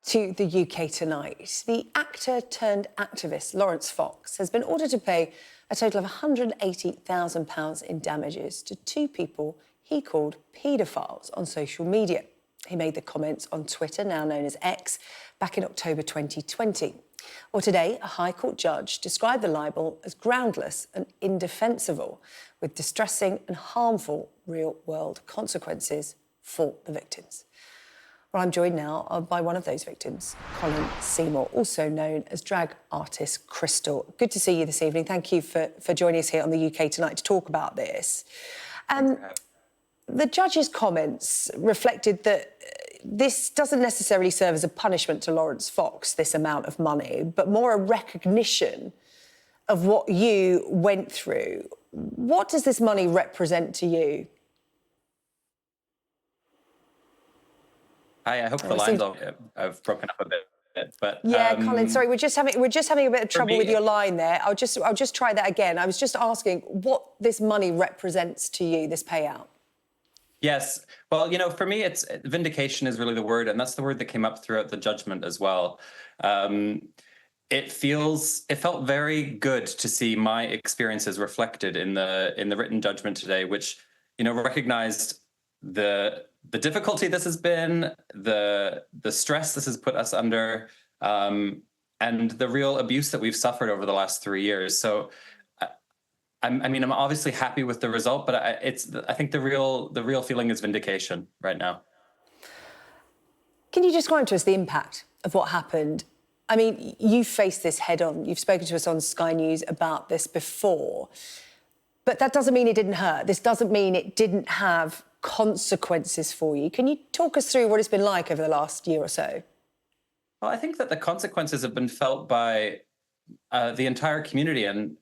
To the UK tonight. The actor turned activist Laurence Fox has been ordered to pay a total of £180,000 in damages to two people he called paedophiles on social media. He made the comments on Twitter, now known as X, back in October 2020. Well, today, a High Court judge described the libel as groundless and indefensible, with distressing and harmful real-world consequences for the victims. Well, I'm joined now by one of those victims, Colin Seymour, also known as drag artist Crystal. Good to see you this evening. Thank you for joining us here on the UK Tonight to talk about this. The judge's comments reflected that this doesn't necessarily serve as a punishment to Laurence Fox, this amount of money, but more a recognition of what you went through. What does this money represent to you? Hi, I hope the lines have broken up a bit, but yeah, Colin, sorry, we're just having a bit of trouble with your line there. I'll just try that again. I was just asking what this money represents to you, this payout. Yes, well, you know, for me, it's vindication is really the word, and that's the word that came up throughout the judgment as well. It felt very good to see my experiences reflected in the written judgment today, which, you know, recognized the difficulty this has been, the stress this has put us under, and the real abuse that we've suffered over the last 3 years. So, I'm obviously happy with the result, but I think the real feeling is vindication right now. Can you describe to us the impact of what happened? I mean, you faced this head on. You've spoken to us on Sky News about this before, but that doesn't mean it didn't hurt. This doesn't mean it didn't have consequences for you. Can you talk us through what it's been like over the last year or so? Well, I think that the consequences have been felt by the entire community, and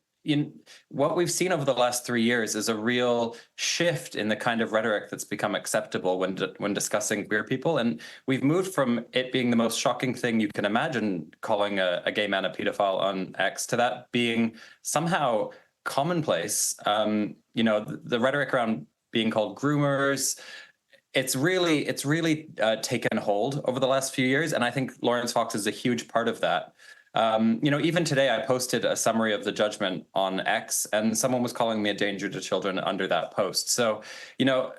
what we've seen over the last 3 years is a real shift in the kind of rhetoric that's become acceptable when discussing queer people. And we've moved from it being the most shocking thing you can imagine, calling a gay man a pedophile on X, to that being somehow commonplace. You know, the rhetoric around being called groomers, it's really taken hold over the last few years. And I think Laurence Fox is a huge part of that. You know, even today I posted a summary of the judgment on X, and someone was calling me a danger to children under that post. So, you know,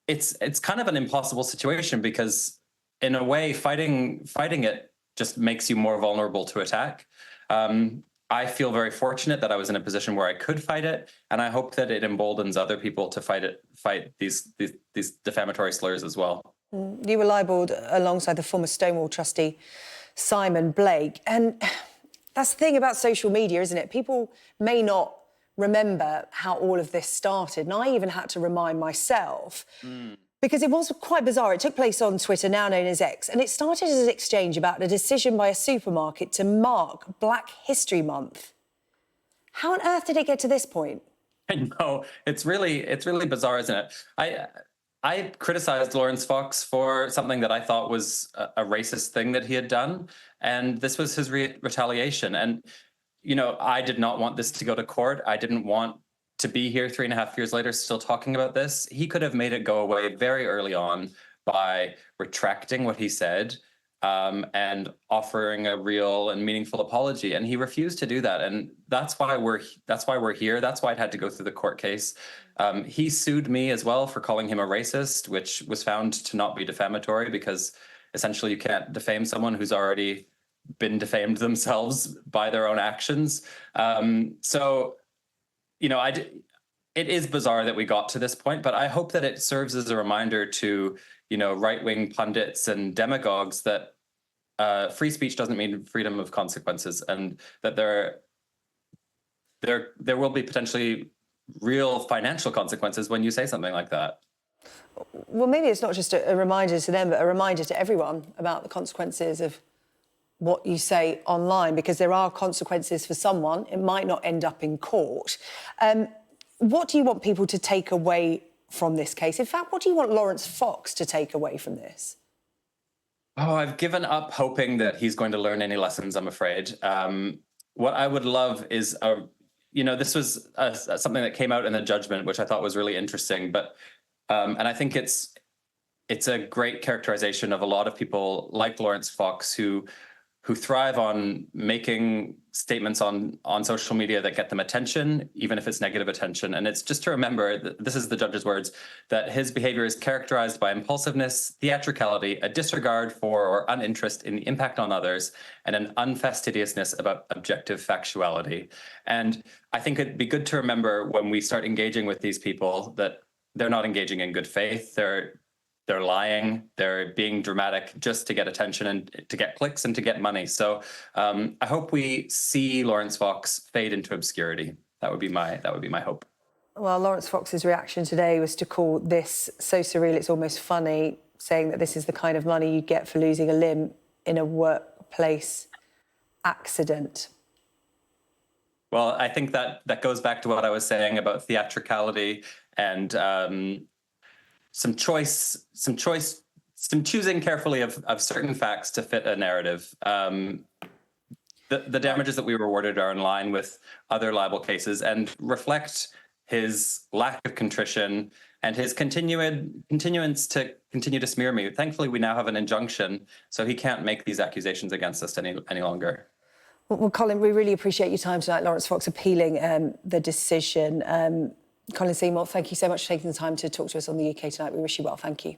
it's kind of an impossible situation, because in a way fighting it just makes you more vulnerable to attack. I feel very fortunate that I was in a position where I could fight it, and I hope that it emboldens other people to fight these defamatory slurs as well. You were libelled alongside the former Stonewall trustee Simon Blake, and that's the thing about social media, isn't it? People may not remember how all of this started, and I even had to remind myself because it was quite bizarre. It took place on Twitter, now known as X, and it started as an exchange about a decision by a supermarket to mark Black History Month. How on earth did it get to this point? I know, it's really bizarre, isn't it? I criticized Laurence Fox for something that I thought was a racist thing that he had done, and this was his retaliation. And, you know, I did not want this to go to court. I didn't want to be here 3.5 years later still talking about this. He could have made it go away very early on by retracting what he said, and offering a real and meaningful apology, and he refused to do that. And that's why we're here. That's why it had to go through the court case. He sued me as well for calling him a racist, which was found to not be defamatory, because essentially you can't defame someone who's already been defamed themselves by their own actions. So, you know, it is bizarre that we got to this point, but I hope that it serves as a reminder to, you know, right-wing pundits and demagogues that free speech doesn't mean freedom of consequences, and that there will be potentially real financial consequences when you say something like that. Well, maybe it's not just a reminder to them, but a reminder to everyone about the consequences of what you say online, because there are consequences for someone. It might not end up in court. What do you want people to take away from this case? In fact, what do you want Laurence Fox to take away from this? Oh, I've given up hoping that he's going to learn any lessons, I'm afraid. What I would love is, you know, this was something that came out in the judgment, which I thought was really interesting. But and I think it's it's a great characterization of a lot of people like Laurence Fox who thrive on making statements on social media that get them attention, even if it's negative attention. And it's just to remember that this is the judge's words, that his behavior is characterized by impulsiveness, theatricality, a disregard for or uninterest in the impact on others, and an unfastidiousness about objective factuality. And I think it'd be good to remember when we start engaging with these people that they're not engaging in good faith. They're lying, they're being dramatic just to get attention and to get clicks and to get money. So I hope we see Laurence Fox fade into obscurity. That would be my hope. Well, Laurence Fox's reaction today was to call this so surreal it's almost funny, saying that this is the kind of money you get for losing a limb in a workplace accident. Well, I think that goes back to what I was saying about theatricality and some choosing carefully of certain facts to fit a narrative. The damages that we were awarded are in line with other libel cases and reflect his lack of contrition and his continuance to continue to smear me. Thankfully, we now have an injunction, so he can't make these accusations against us any longer. Well, Colin, we really appreciate your time tonight. Laurence Fox appealing the decision. Colin Seymour, thank you so much for taking the time to talk to us on the UK Tonight. We wish you well. Thank you.